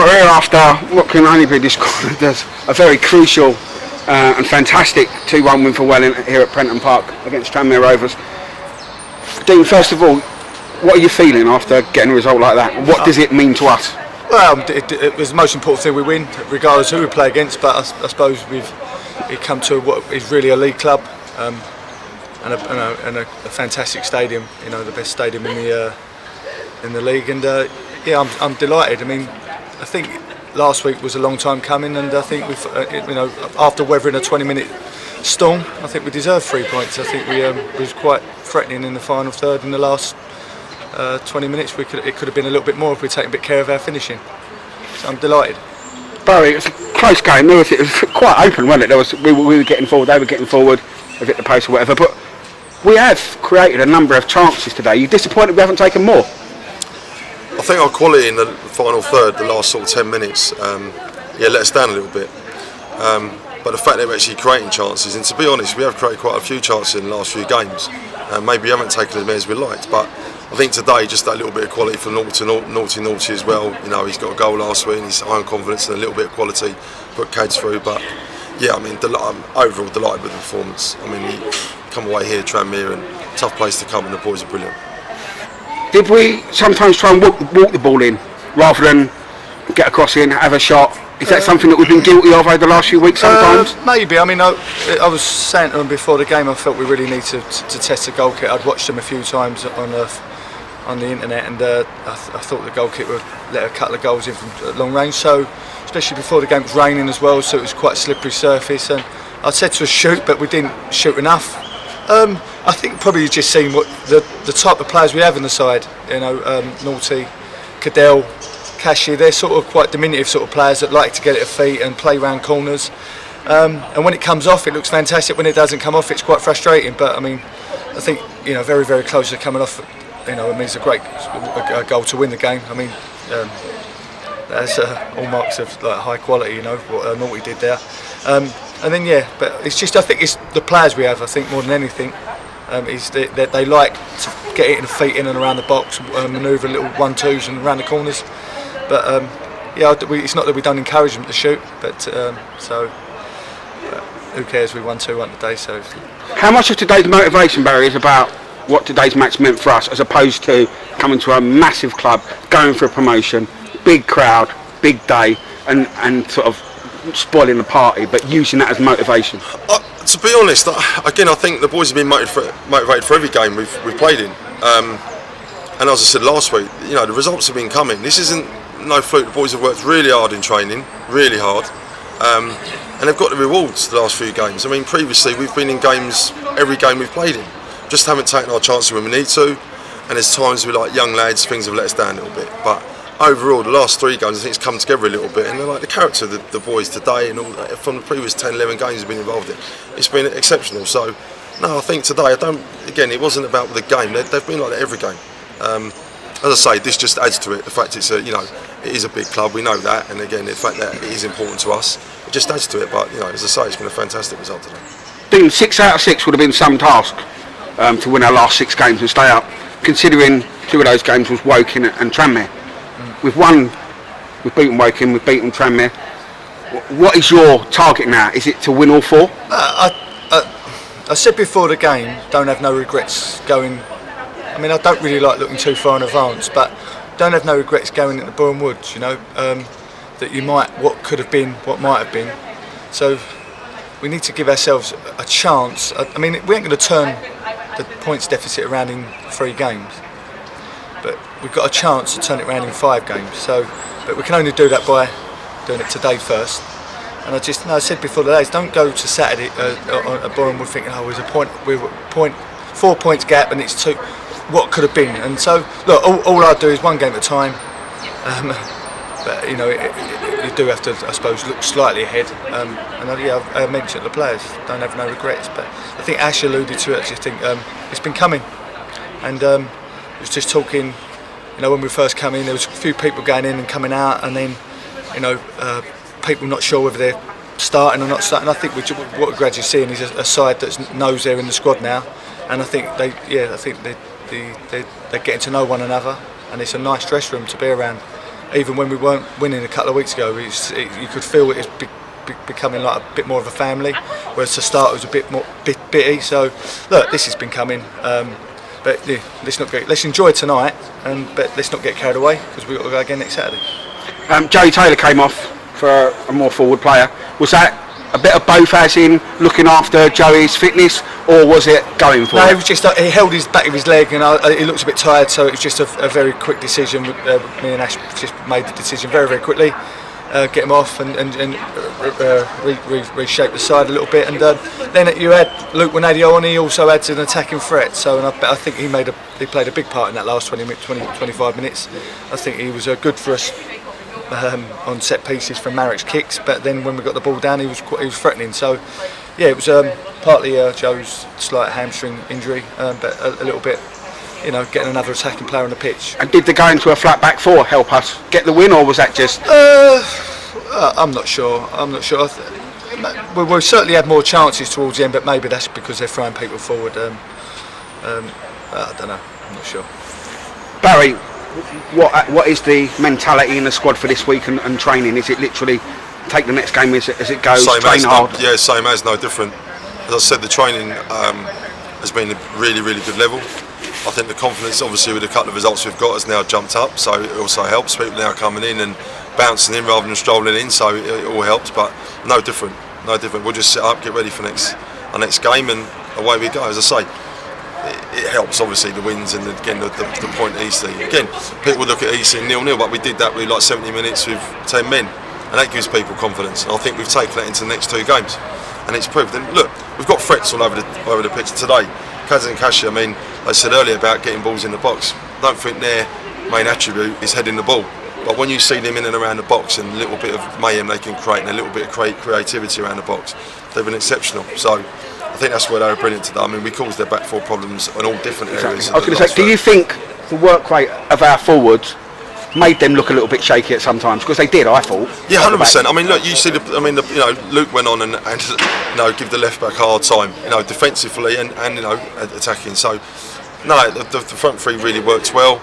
We're here after what can only be described as a very crucial and fantastic 2-1 win for Welling here at Prenton Park against Tranmere Rovers. Dean, first of all, what are you feeling after getting a result like that? What does it mean to us? Well, it was the most important thing we win, regardless of who we play against. But I suppose we've come to what is really a league club and a fantastic stadium. You know, the best stadium in the league. And yeah, I'm delighted. I mean, I think last week was a long time coming, and I think we've, after weathering a 20-minute storm, I think we deserve 3 points. I think we was quite threatening in the final third. In the last 20 minutes, it could have been a little bit more if we'd taken a bit care of our finishing. So I'm delighted. Barry, it was a close game. It was quite open, wasn't it? We were getting forward, they were getting forward, they've hit the post or whatever. But we have created a number of chances today. You're disappointed we haven't taken more? I think our quality in the final third, the last sort of 10 minutes, let us down a little bit. But the fact that we're actually creating chances, and to be honest, we have created quite a few chances in the last few games. Maybe we haven't taken as many as we liked, but I think today just that little bit of quality from Naughty as well. You know, he's got a goal last week, and his own confidence and a little bit of quality put Cads through. But yeah, I mean, I'm overall delighted with the performance. I mean, we come away here, Tranmere, and tough place to come, and the boys are brilliant. Did we sometimes try and walk the ball in rather than get across in, have a shot? Is that something that we've been guilty of over the last few weeks sometimes? Maybe. I mean, I was saying to them before the game, I felt we really need to test the goal kick. I'd watched them a few times on the internet, and I thought the goal kick would let a couple of goals in from long range. So, especially before the game, it was raining as well, so it was quite a slippery surface. And I said to us shoot, but we didn't shoot enough. I think probably you've just seen what the type of players we have in the side. You know, Naughty, Cadell, Cashy, they're sort of quite diminutive sort of players that like to get at feet and play round corners. And when it comes off, it looks fantastic. When it doesn't come off, it's quite frustrating. But I mean, I think, you know, very, very close to coming off. You know, it means a goal to win the game. I mean, that's all marks of like high quality. You know what Naughty did there. And then yeah, but it's just, I think it's the players we have. I think more than anything, is that they like to get it in the feet in and around the box, manoeuvre little 1-2s and around the corners. But yeah, it's not that we don't encourage them to shoot, but who cares? We won 2-1 today. So, how much of today's motivation, Barry, is about what today's match meant for us, as opposed to coming to a massive club, going for a promotion, big crowd, big day, and sort of spoiling the party, but using that as motivation? To be honest, again, I think the boys have been motivated for every game we've played in. And as I said last week, you know, the results have been coming. This isn't no fluke. The boys have worked really hard in training, really hard, and they've got the rewards the last few games. I mean, previously we've been in games, every game we've played in, just haven't taken our chances when we need to. And there's times we're like young lads, things have let us down a little bit. But overall, the last 3 games, I think it's come together a little bit, and like the character of the boys today and all that, from the previous 10-11 games we've been involved in, it's been exceptional. So, no, I think today, again, it wasn't about the game. They've been like that every game. As I say, this just adds to it. The fact it is a big club, we know that, and again, the fact that it is important to us, it just adds to it. But, you know, as I say, it's been a fantastic result today. Dean, 6 out of 6 would have been some task to win our last 6 games and stay up, considering 2 of those games was Woking and Tranmere. We've beaten Woking, we've beaten Tranmere. What is your target now? Is it to win all 4? I said before the game, don't have no regrets going. I mean, I don't really like looking too far in advance, but don't have no regrets going into Boreham Woods. You know, that you might, what could have been, what might have been. So we need to give ourselves a chance. I mean, we ain't going to turn the points deficit around in 3 games. But we've got a chance to turn it around in 5 games. So, but we can only do that by doing it today first. And I said before the days, don't go to Saturday at Boreham Wood thinking, oh, we're 4 points gap and it's 2. What could have been? And so, look, all I do is 1 game at a time. But you know, you do have to, I suppose, look slightly ahead. And I mentioned the players don't have no regrets. But I think Ash alluded to it. I just think it's been coming, and it was just talking. You know, when we first come in, there was a few people going in and coming out, and then, you know, people not sure whether they're starting or not starting. I think what we're gradually seeing is a side that knows they're in the squad now, and I think they're getting to know one another, and it's a nice dressing room to be around. even when we weren't winning a couple of weeks ago, you could feel it was becoming like a bit more of a family, whereas to start it was a bit more bitty. So look, this has been coming, but yeah, let's enjoy tonight, but let's not get carried away, because we've got to go again next Saturday. Joey Taylor came off for a more forward player. Was that a bit of both, as in looking after Joey's fitness, or was it going for No, it? it was just he held his back of his leg, and he looked a bit tired, so it was just a very quick decision. Me and Ash just made the decision very, very quickly, get him off and reshape the side a little bit, and then you had Luke Winadio on. He also adds an attacking threat, so and I think he played a big part in that last 25 minutes. I think he was good for us on set pieces from Marek's kicks, but then when we got the ball down, he was threatening. So yeah, it was partly Joe's slight hamstring injury, but a little bit, getting another attacking player on the pitch. And did the going to a flat back four help us get the win, or was that just? I'm not sure. We certainly had more chances towards the end, but maybe that's because they're throwing people forward. I don't know. I'm not sure. Barry, what is the mentality in the squad for this week and training? Is it literally take the next game as it goes, train hard? Same as, no different. As I said, the training has been a really, really good level. I think the confidence, obviously, with a couple of results we've got, has now jumped up, so it also helps. People now coming in and bouncing in rather than strolling in, so it all helps, but no different. We'll just sit up, get ready for our next game, and away we go. As I say, it helps, obviously, the wins and again the point easily. Again, people look at Eastley 0-0, but we did that with like 70 minutes with 10 men, and that gives people confidence. And I think we've taken that into the next two games, and it's proved. And look, we've got threats all over the pitch today. Kaz and Kashi, I said earlier about getting balls in the box. I don't think their main attribute is heading the ball, but when you see them in and around the box and a little bit of mayhem they can create and a little bit of creativity around the box, they've been exceptional. So I think that's where they were brilliant today. I mean, we caused their back four problems in all different areas. I was going to say, do you think the work rate of our forwards made them look a little bit shaky at sometimes? Because they did, I thought. Yeah, 100%. I mean, look, you see Luke went on and give the left back a hard time, defensively and attacking. So no, the front three really worked well.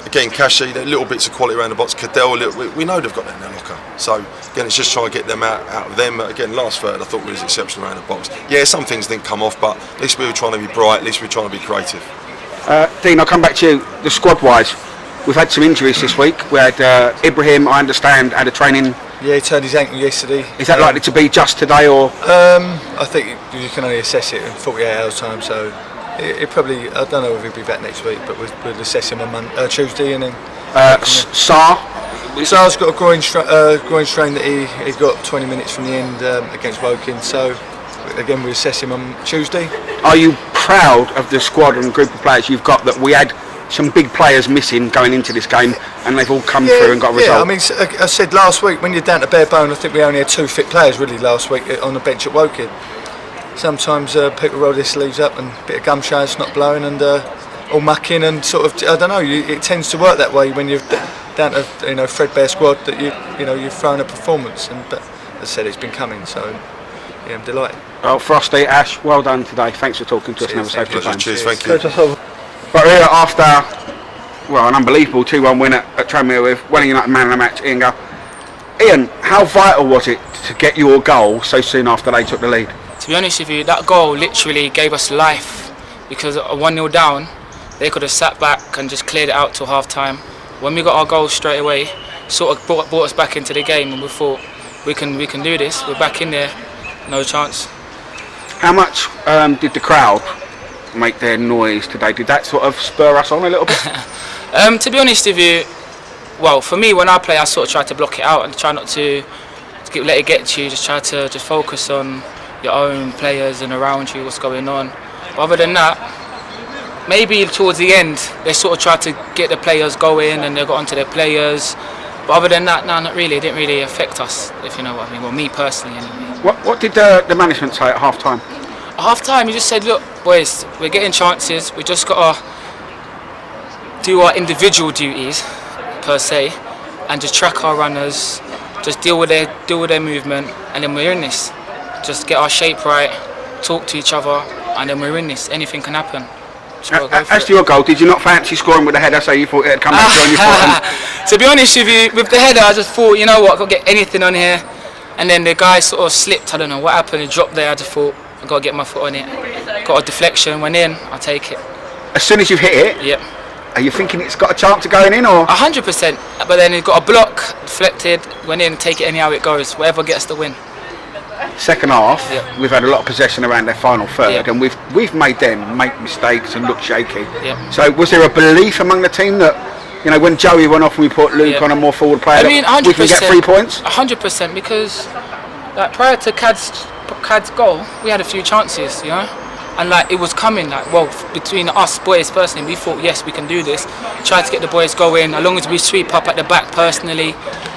Again, Kashi, little bits of quality around the box. Cadell, we know they've got that in their locker. So again, it's just trying to get them out of them. Again, last third I thought was exceptional around the box. Yeah, some things didn't come off, but at least we were trying to be bright. At least we were trying to be creative. Dean, I'll come back to you. The squad-wise, we've had some injuries this week. We had Ibrahim, I understand, had a training. Yeah, he turned his ankle yesterday. Is that likely to be just today, or? I think you can only assess it in 48 hours time. So it probably, I don't know if he'll be back next week, but we'll assess him on Tuesday, and then. Sar's got a groin strain that he got 20 minutes from the end against Woking. So again, we assess him on Tuesday. Are you proud of the squad and group of players you've got, that we had some big players missing going into this game and they've all come through and got a result? Yeah, I mean, I said last week, when you're down to bare bone, I think we only had 2 fit players really last week on the bench at Woking. Sometimes people roll their sleeves up and a bit of gum show's not blowing and all mucking and sort of, I don't know, it tends to work that way when you're down to threadbare squad, that you've thrown a performance, but as I said, it's been coming, so yeah, I'm delighted. Well, Frosty, Ash, well done today. Thanks for talking to us. Never safe to time. Cheers, thank you. But here, after an unbelievable 2-1 win at Tranmere with Welling United man of the match, Ian Gayle. Ian, how vital was it to get your goal so soon after they took the lead? To be honest with you, that goal literally gave us life, because a 1-0 down, they could have sat back and just cleared it out till half time. When we got our goal straight away, sort of brought us back into the game, and we thought we can do this. We're back in there, no chance. How much did the crowd make their noise today? Did that sort of spur us on a little bit? To be honest with you, well, for me, when I play, I sort of try to block it out and try not to let it get to you. Just try to just focus on your own players and around you, what's going on. But other than that, maybe towards the end, they sort of tried to get the players going and they got onto their players. But other than that, no, not really. It didn't really affect us, if you know what I mean. Well, me personally, anyway. What did the management say at half time? At half time, he just said, look, boys, we're getting chances. We just got to do our individual duties, per se, and just track our runners, just deal with their movement, and then we're in this. Just get our shape right, talk to each other, and then we're in this. Anything can happen. As to your goal, did you not fancy scoring with the header, so you thought it had come back on your foot? To be honest with you, with the header, I just thought, you know what, I got to get anything on here. And then the guy sort of slipped, I don't know what happened, he dropped there. I just thought, I've got to get my foot on it. Got a deflection, went in, I'll take it. As soon as you've hit it, Yep. are you thinking it's got a chance of going in, or? 100%. But then he got a block, deflected, went in, take it anyhow it goes. Whatever gets the win. Second half, Yep. we've had a lot of possession around their final third, Yep. and we've made them make mistakes and look shaky. Yep. So was there a belief among the team that, you know, when Joey went off and we put Luke Yep. on a more forward player, I mean, that we can get 3 points? 100%, because like prior to Cad's goal, we had a few chances, you know, and like it was coming. Like, well, between us boys personally, we thought yes, we can do this. Tried to get the boys going. As long as we sweep up at the back personally,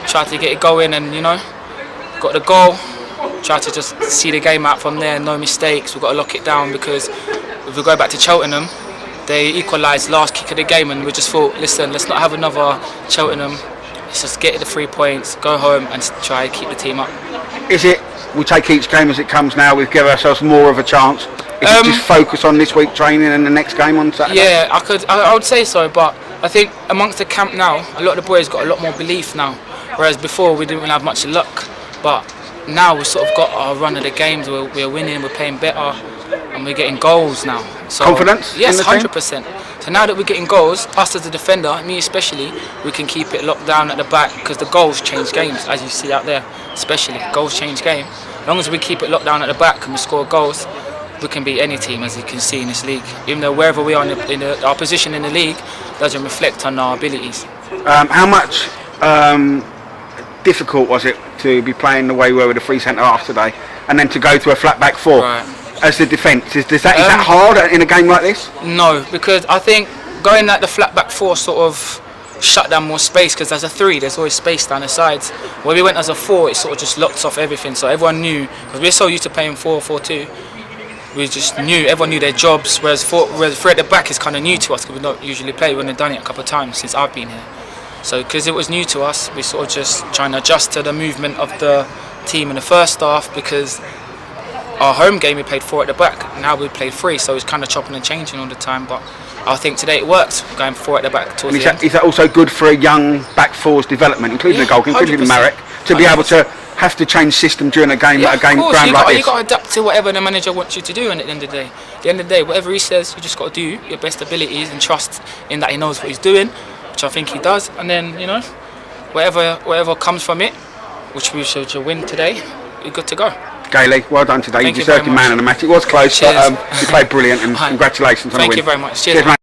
tried to get it going, and you know, got the goal. Tried to just see the game out from there. No mistakes. We've got to lock it down, because if we go back to Cheltenham, they equalised last kick of the game, and we just thought, listen, let's not have another Cheltenham. Let's just get the 3 points, go home, and try to keep the team up. Is it, we take each game as it comes now, we give ourselves more of a chance? Is it just focus on this week's training and the next game on Saturday? Yeah, I would say so, but I think amongst the camp now, a lot of the boys got a lot more belief now, whereas before we didn't really have much luck. But now we've sort of got our run of the games, we're winning, we're playing better, and we're getting goals now. So, confidence? Yes, in the team? 100%. So now that we're getting goals, us as a defender, me especially, we can keep it locked down at the back, because the goals change games, as you see out there, especially. Goals change game. As long as we keep it locked down at the back and we score goals, we can beat any team, as you can see in this league. Even though wherever we are our position in the league doesn't reflect on our abilities. How much difficult was it to be playing the way we were with the free centre half today, and then to go to a flat back four as the defence? Is that hard in a game like this? No, because I think going like the flat back four sort of shut down more space, because as a 3 there's always space down the sides. When we went as a 4, it sort of just locked off everything, so everyone knew, because we're so used to playing 4-4-2, we just knew, everyone knew their jobs, whereas 3 at the back is kind of new to us, because we don't usually play. We've only done it a couple of times since I've been here. So because it was new to us, we sort of just trying to adjust to the movement of the team in the first half, because our home game we played 4 at the back, now we played 3, so it's kind of chopping and changing all the time. But I think today it worked, going 4 at the back towards the end. Is that also good for a young back four's development, including the goalkeeper, including 100%. Marek, to be able to have to change system during a game, Yeah, a game of course, ground like this? you got to adapt to whatever the manager wants you to do, and at the end of the day, whatever he says, you just got to do your best abilities and trust in that he knows what he's doing, which I think he does. And then, you know, whatever comes from it, which we should win today, we're good to go. Gayle, well done today. Thank You you deserved very your man much. of the match. It was close, Cheers. but you played brilliant, and congratulations on the win. Thank you very much. Cheers, Cheers, mate. mate.